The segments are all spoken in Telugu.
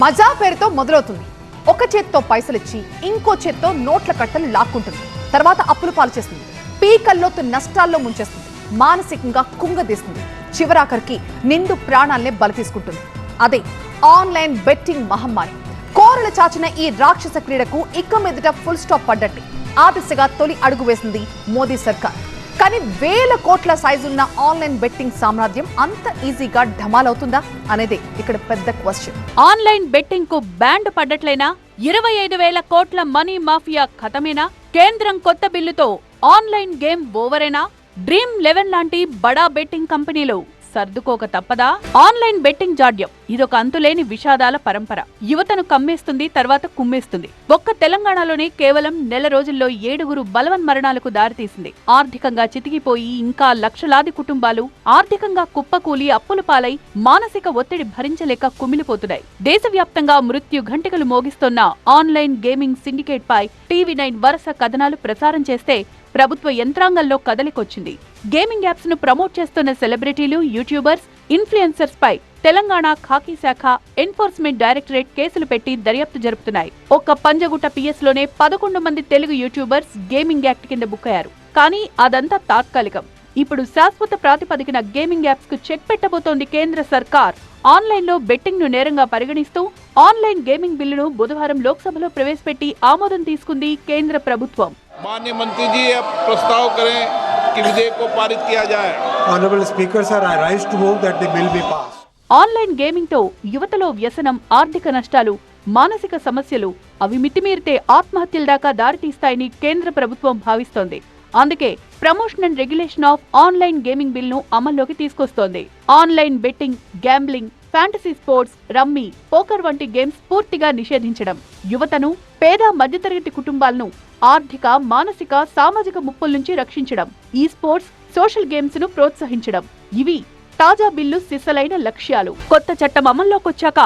మజా పేరుతో మొదలవుతుంది. ఒక చేత్తో పైసలిచ్చి ఇంకో చేత్తో నోట్ల కట్టలు లాక్కుంటుంది. తర్వాత అప్పులు పాలు చేస్తుంది. పీకల్లోతు నష్టాల్లో ముంచేస్తుంది. మానసికంగా కుంగదీస్తుంది. చివరాఖరికి నిండు ప్రాణాలనే బలి తీసుకుంటుంది. అదే ఆన్లైన్ బెట్టింగ్ మహమ్మారి. కోరలు చాచిన ఈ రాక్షస క్రీడకు ఇక మీదట ఫుల్ స్టాప్ పడ్డట్టే. ఆ దిశగా తొలి అడుగు వేసింది మోదీ సర్కార్. కానీ వేల కోట్ల సైజున్న ఆన్లైన్ బెట్టింగ్ సామ్రాజ్యం అంత ఈజీగా ఢమాలవుతుందా అనేదే ఇక్కడ పెద్ద క్వశ్చన్. ఆన్లైన్ బెట్టింగ్ కు బ్యాండ్ పడ్డట్లైనా 25,000 కోట్ల మనీ మాఫియా ఖతమేనా? కేంద్రం కొత్త బిల్లుతో ఆన్లైన్ గేమ్ ఓవరేనా? డ్రీమ్ 11 లాంటి బడా బెట్టింగ్ కంపెనీలు సర్దుకోక తప్పదా? ఆన్లైన్ బెట్టింగ్ జాడ్యం ఇదొక అంతులేని విషాదాల పరంపర. యువతను కమ్మేస్తుంది, తర్వాత కుమ్మేస్తుంది. ఒక్క తెలంగాణలోనే కేవలం నెల రోజుల్లో 7 బలవన్మరణాలకు దారితీసింది. ఆర్థికంగా చితికిపోయి ఇంకా లక్షలాది కుటుంబాలు ఆర్థికంగా కుప్పకూలి అప్పుల పాలై మానసిక ఒత్తిడి భరించలేక కుమిలిపోతున్నాయి. దేశవ్యాప్తంగా మృత్యు ఘంటికలు మోగిస్తోన్న ఆన్లైన్ గేమింగ్ సిండికేట్ పై TV9 వరుస కథనాలు ప్రసారం చేస్తే ప్రభుత్వ యంత్రాంగంలో కదలికొచ్చింది. గేమింగ్ యాప్స్ ను ప్రమోట్ చేస్తున్న సెలబ్రిటీలు, యూట్యూబర్స్, ఇన్ఫ్లుయెన్సర్స్ పై తెలంగాణ ఖాకీ శాఖ ఎన్ఫోర్స్మెంట్ డైరెక్టరేట్ కేసులు పెట్టి దర్యాప్తు జరుపుతున్నాయి. ఒక్క పంజగుట్ట PS లోనే 11 మంది తెలుగు యూట్యూబర్స్ గేమింగ్ యాక్ట్ కింద బుక్కయ్యారు. కానీ అదంతా తాత్కాలికం. ఇప్పుడు శాశ్వత ప్రాతిపదికన గేమింగ్ యాప్స్ కు చెక్ పెట్టబోతోంది కేంద్ర సర్కార్. ఆన్లైన్ లో బెట్టింగ్ ను నేరంగా పరిగణిస్తూ ఆన్లైన్ గేమింగ్ బిల్లును బుధవారం లోక్సభలో ప్రవేశపెట్టి ఆమోదం తీసుకుంది కేంద్ర ప్రభుత్వం. माननीय मंत्री जी अब प्रस्ताव करें कि विधेयक को पारित किया जाए. Honorable Speaker sir, I rise to move that the bill be passed. Online gaming తో యువతలో వ్యసనం, ఆర్థిక నష్టాలు, మానసిక సమస్యలు, అవి మితిమీరితే ఆత్మహత్యల దాకా దారితీస్తాయని కేంద్ర ప్రభుత్వం భావిస్తోంది. అందుకే promotion and regulation of online gaming bill ను అమల్లోకి తీసుకొస్తోంది. Online betting, gambling, fantasy sports, rummy, poker వంటి గేమ్స్ పూర్తిగా నిషేధించడం, యువతను, పేద మధ్యతరగతి కుటుంబాలను ఆర్థిక, మానసిక, సామాజిక ముప్పుల నుంచి రక్షించడం, ఈ స్పోర్ట్స్, సోషల్ గేమ్స్ ను ప్రోత్సహించడం, ఇవి తాజా బిల్లు సిసలైన లక్ష్యాలు. కొత్త చట్టం అమల్లోకొచ్చాక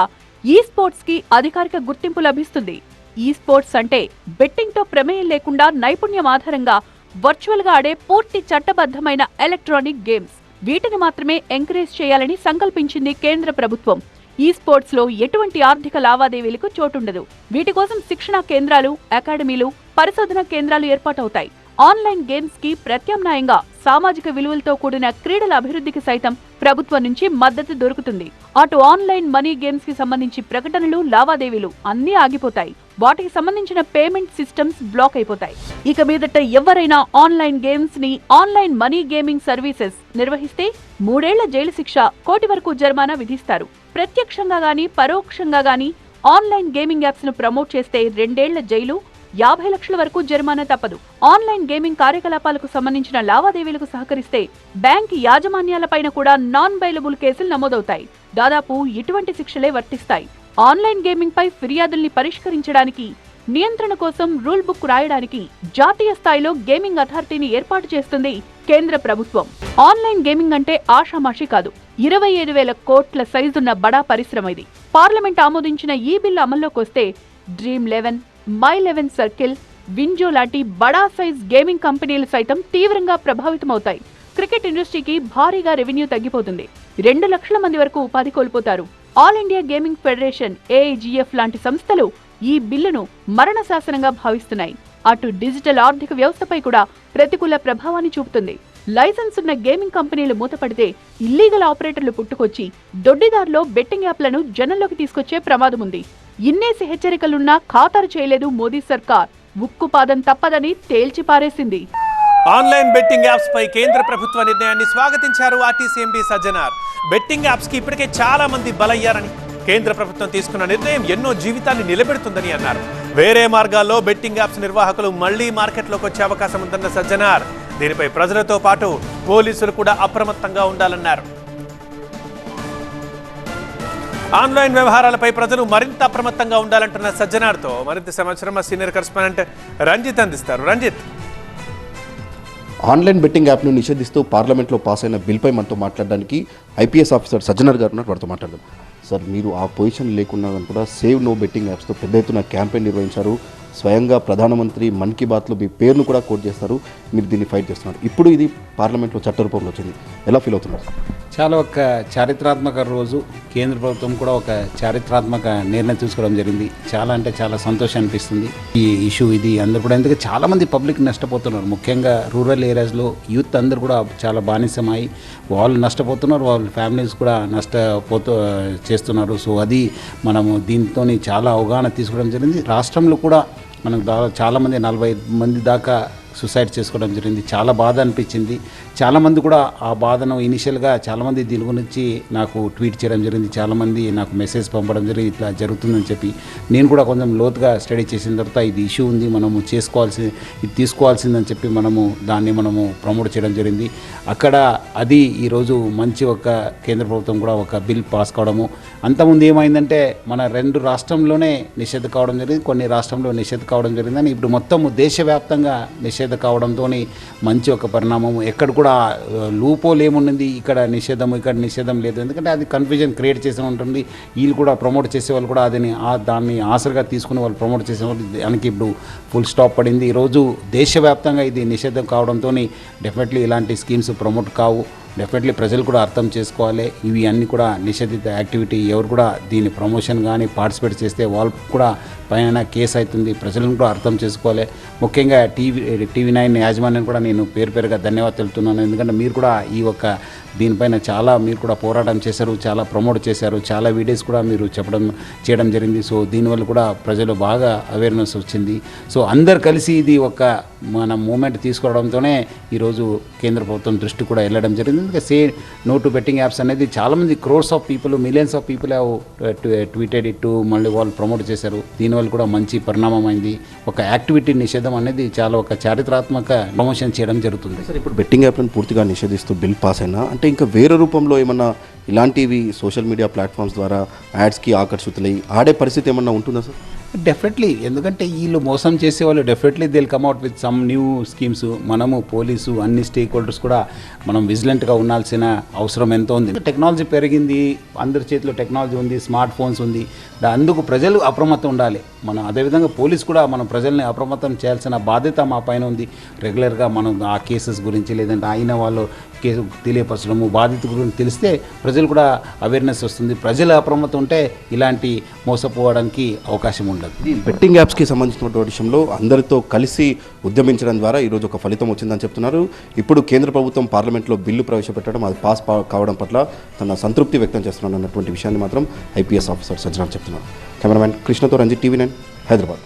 ఈ స్పోర్ట్స్ కి అధికారిక గుర్తింపు లభిస్తుంది. ఈ స్పోర్ట్స్ అంటే బెట్టింగ్ తో ప్రమేయం లేకుండా నైపుణ్యం ఆధారంగా వర్చువల్ గా ఆడే పూర్తి చట్టబద్ధమైన ఎలక్ట్రానిక్ గేమ్స్. వీటిని మాత్రమే ఎంకరేజ్ చేయాలని సంకల్పించింది కేంద్ర ప్రభుత్వం. ఈ స్పోర్ట్స్ లో ఎటువంటి ఆర్థిక లావాదేవీలకు చోటుండదు. వీటి కోసం శిక్షణా కేంద్రాలు, అకాడమీలు, పరిశోధన కేంద్రాలు ఏర్పాటవుతాయి. ఆన్లైన్ గేమ్స్ కి ప్రత్యామ్నాయంగా సామాజిక విలువలతో కూడిన క్రీడల అభివృద్ధికి సైతం ప్రభుత్వం నుంచి మద్దతు దొరుకుతుంది. అటు ఆన్లైన్ మనీ గేమ్స్ కి సంబంధించి ప్రకటనలు, లావాదేవీలు అన్నీ ఆగిపోతాయి. వాటికి సంబంధించిన పేమెంట్ సిస్టమ్స్ బ్లాక్ అయిపోతాయి. ఇక మీదట ఎవరైనా ఆన్లైన్ గేమ్స్ ని, ఆన్లైన్ మనీ గేమింగ్ సర్వీసెస్ నిర్వహిస్తే 3 ఏళ్ల జైలు శిక్ష, కోటి వరకు జరిమానా విధిస్తారు. ప్రత్యక్షంగా గానీ, పరోక్షంగా గానీ ఆన్లైన్ గేమింగ్ యాప్స్ ను ప్రమోట్ చేస్తే 2 ఏళ్ల జైలు, 50 లక్షల వరకు జరిమానా తప్పదు. ఆన్లైన్ గేమింగ్ కార్యకలాపాలకు సంబంధించిన లావాదేవీలకు సహకరిస్తే బ్యాంక్ యాజమాన్యాలపైన కూడా నాన్ బెయిలబుల్ కేసులు నమోదవుతాయి. దాదాపు ఇటువంటి శిక్షలే వర్తిస్తాయి. ఆన్లైన్ గేమింగ్ పై ఫిర్యాదుల్ని పరిష్కరించడానికి, నియంత్రణ కోసం రూల్ బుక్ రాయడానికి జాతీయ స్థాయిలో గేమింగ్ అథారిటీని ఏర్పాటు చేస్తుంది కేంద్ర ప్రభుత్వం. ఆన్లైన్ గేమింగ్ అంటే ఆషామాషి కాదు. 25,000 కోట్ల సైజున్న బడా పరిశ్రమ ఇది. పార్లమెంట్ ఆమోదించిన ఈ బిల్లు అమల్లోకొస్తే డ్రీమ్ 11, మై 11 సర్కిల్, వింజో లాంటి బడా సైజ్ గేమింగ్ కంపెనీలు సైతం తీవ్రంగా ప్రభావితమవుతాయి. క్రికెట్ ఇండస్ట్రీకి భారీగా రెవెన్యూ తగ్గిపోతుంది. 2 లక్షల మంది వరకు ఉపాధి కోల్పోతారు. All India gaming federation, AIGF లాంటి సంస్థలు ఈ బిల్లును మరణ శాసనంగా భావిస్తున్నాయి. అటు డిజిటల్ ఆర్థిక వ్యవస్థపై కూడా ప్రతికూల ప్రభావాన్ని చూపుతుంది. లైసెన్స్ ఉన్న గేమింగ్ కంపెనీలు మూతపడితే ఇల్లీగల్ ఆపరేటర్లు పుట్టుకొచ్చి దొడ్డిదారిలో బెట్టింగ్ యాప్లను జనంలోకి తీసుకొచ్చే ప్రమాదం ఉంది. ఇన్నేసి హెచ్చరికలున్నా ఖాతరు చేయలేదు మోదీ సర్కార్. ఉక్కుపాదం తప్పదని తేల్చి పారేసింది. ఆన్లైన్ బెట్టింగ్ యాప్స్ పై కేంద్ర ప్రభుత్వ నిర్ణయాన్ని స్వాగతించారు RTC MD Sajjanar. Betting apps కి ఇప్పటికే చాలా మంది బలయ్యారని, కేంద్ర ప్రభుత్వం తీసుకున్న నిర్ణయం ఎన్నో జీవితాన్ని నిలబెడుతుందని అన్నారు. వేరే మార్గాల్లో బెట్టింగ్ యాప్స్ నిర్వాహకులు మళ్లీ మార్కెట్లోకి వచ్చే అవకాశం ఉందన్న సజ్జనార్, దీనిపై ప్రజలతో పాటు పోలీసులు కూడా అప్రమత్తంగా ఉండాలన్నారు. ఆన్లైన్ వ్యవహారాలపై ప్రజలు మరింత అప్రమత్తంగా ఉండాలంటున్న సజ్జనార్తో మరింత సమాచారం మా సీనియర్ కరెస్పాండెంట్ రంజిత్ అందిస్తారు. రంజిత్, ఆన్లైన్ బెట్టింగ్ యాప్ను నిషేధిస్తూ పార్లమెంట్లో పాస్ అయిన బిల్పై మనతో మాట్లాడడానికి IPS ఆఫీసర్ సజ్జనార్ గారు ఉన్నారు. వారితో మాట్లాడదాం. సార్, మీరు ఆ పొజిషన్ లేకున్నా కూడా సేవ్ నో బెట్టింగ్ యాప్స్తో పెద్ద ఎత్తున క్యాంపెయిన్ నిర్వహించారు. స్వయంగా ప్రధానమంత్రి మన్ కీ బాత్లో మీ పేరును కూడా కోట్ చేస్తారు. మీరు దీన్ని ఫైట్ చేస్తున్నారు. ఇప్పుడు ఇది పార్లమెంట్లో చట్ట రూపంలో వచ్చింది. ఎలా ఫీల్ అవుతున్నారు? చాలా ఒక చారిత్రాత్మక రోజు. కేంద్ర ప్రభుత్వం కూడా ఒక చారిత్రాత్మక నిర్ణయం తీసుకోవడం జరిగింది. చాలా అంటే చాలా సంతోషం అనిపిస్తుంది ఈ ఇష్యూ. ఇది అందరూ కూడా, ఎందుకంటే చాలామంది పబ్లిక్ నష్టపోతున్నారు. ముఖ్యంగా రూరల్ ఏరియాస్లో యూత్ అందరూ కూడా చాలా బానిసమై వాళ్ళు నష్టపోతున్నారు, వాళ్ళ ఫ్యామిలీస్ కూడా చేస్తున్నారు. సో అది మనము దీంతో చాలా అవగాహన తీసుకోవడం జరిగింది. రాష్ట్రంలో కూడా మనకు చాలామంది 40 మంది దాకా సూసైడ్ చేసుకోవడం జరిగింది. చాలా బాధ అనిపించింది. చాలామంది కూడా ఆ బాధను ఇనిషియల్గా చాలామంది దీని గురించి నాకు ట్వీట్ చేయడం జరిగింది. చాలామంది నాకు మెసేజ్ పంపడం జరిగింది, ఇట్లా జరుగుతుందని చెప్పి. నేను కూడా కొంచెం లోతుగా స్టడీ చేసిన తర్వాత ఇది ఇష్యూ ఉంది, మనము ఇది తీసుకోవాల్సిందని చెప్పి దాన్ని ప్రమోట్ చేయడం జరిగింది. అక్కడ అది ఈరోజు మంచి ఒక కేంద్ర ప్రభుత్వం కూడా ఒక బిల్ పాస్ కావడము. అంతకుముందు ఏమైందంటే మన 2 రాష్ట్రంలోనే నిషేధ కావడం జరిగింది, కొన్ని రాష్ట్రంలో నిషేధ కావడం జరిగిందని ఇప్పుడు మొత్తం దేశవ్యాప్తంగా నిషేధ కావడంతో మంచి ఒక పరిణామం. ఎక్కడ కూడా లూపోల్ ఏమున్నది, ఇక్కడ నిషేధం లేదు. ఎందుకంటే అది కన్ఫ్యూజన్ క్రియేట్ చేసి ఉంటుంది. వీళ్ళు కూడా ప్రమోట్ చేసేవాళ్ళు కూడా దాన్ని ఆసరగా తీసుకుని వాళ్ళు ప్రమోట్ చేసేవాళ్ళు. దానికి ఇప్పుడు ఫుల్ స్టాప్ పడింది. ఈరోజు దేశవ్యాప్తంగా ఇది నిషేధం కావడంతో డెఫినెట్లీ ఇలాంటి స్కీమ్స్ ప్రమోట్ కావు. డెఫినెట్లీ ప్రజలు కూడా అర్థం చేసుకోవాలి. ఇవి అన్నీ కూడా నిషేధిత యాక్టివిటీ. ఎవరు కూడా దీని ప్రమోషన్ కానీ పార్టిసిపేట్ చేస్తే వాళ్ళు కూడా పైన కేసు అవుతుంది. ప్రజలను కూడా అర్థం చేసుకోవాలి. ముఖ్యంగా TV9 యాజమాన్యం కూడా నేను పేరుగా ధన్యవాదాలు తెలుపుతున్నాను. ఎందుకంటే మీరు కూడా ఈ దీనిపైన చాలా మీరు కూడా పోరాటం చేశారు, చాలా ప్రమోట్ చేశారు, చాలా వీడియోస్ కూడా మీరు చేయడం జరిగింది. సో దీనివల్ల కూడా ప్రజలు బాగా అవేర్నెస్ వచ్చింది. సో అందరు కలిసి ఇది మన మూమెంట్ తీసుకోవడంతోనే ఈరోజు కేంద్ర ప్రభుత్వం దృష్టి కూడా వెళ్ళడం జరిగింది. Say no to betting apps అనేది చాలామంది crores of people, millions of people have tweeted it, మళ్ళీ వాళ్ళు ప్రమోట్ చేశారు. దీనివల్ల కూడా మంచి పరిణామం అయింది. ఒక యాక్టివిటీ నిషేధం అనేది చాలా ఒక చారిత్రాత్మక ప్రమోషన్ చేయడం జరుగుతుంది. సార్, ఇప్పుడు బెట్టింగ్ యాప్లను పూర్తిగా నిషేధిస్తూ బిల్ పాస్ అయినా అంటే ఇంకా వేరే రూపంలో ఏమన్నా ఇలాంటివి సోషల్ మీడియా ప్లాట్ఫామ్స్ ద్వారా యాడ్స్కి ఆకర్షితులై ఆడే పరిస్థితి ఏమన్నా ఉంటుందా సార్? డెఫినెట్లీ, ఎందుకంటే వీళ్ళు మోసం చేసేవాళ్ళు definitely they will come out with some new schemes. మనము పోలీసు అన్ని స్టేక్ హోల్డర్స్ కూడా మనం విజిలెంట్గా ఉండాల్సిన అవసరం ఎంతో ఉంది. టెక్నాలజీ పెరిగింది, అందరి చేతిలో టెక్నాలజీ ఉంది, స్మార్ట్ ఫోన్స్ ఉంది. అందుకు ప్రజలు అప్రమత్తం ఉండాలి. అదేవిధంగా పోలీసు కూడా మనం ప్రజల్ని అప్రమత్తం చేయాల్సిన బాధ్యత మా పైన ఉంది. రెగ్యులర్గా మనం ఆ కేసెస్ గురించి లేదంటే అయిన వాళ్ళు కేసు తెలియపరచడము, బాధితుల గురించి తెలిస్తే ప్రజలు కూడా అవేర్నెస్ వస్తుంది. ప్రజలు అప్రమత్తం ఉంటే ఇలాంటి మోసపోవడానికి అవకాశం ఉండదు. ఈ బెట్టింగ్ యాప్స్కి సంబంధించినటువంటి విషయంలో అందరితో కలిసి ఉద్యమించడం ద్వారా ఈరోజు ఒక ఫలితం వచ్చిందని చెప్తున్నారు. ఇప్పుడు కేంద్ర ప్రభుత్వం పార్లమెంట్లో బిల్లు ప్రవేశపెట్టడం, అది పాస్ కావడం పట్ల తన సంతృప్తి వ్యక్తం చేస్తున్నాను అన్నటువంటి విషయాన్ని మాత్రం IPS ఆఫీసర్ సజ్జనార్ చెప్తున్నారు. కెమెరామెన్ కృష్ణతో రంజిత్, TV9 హైదరాబాద్.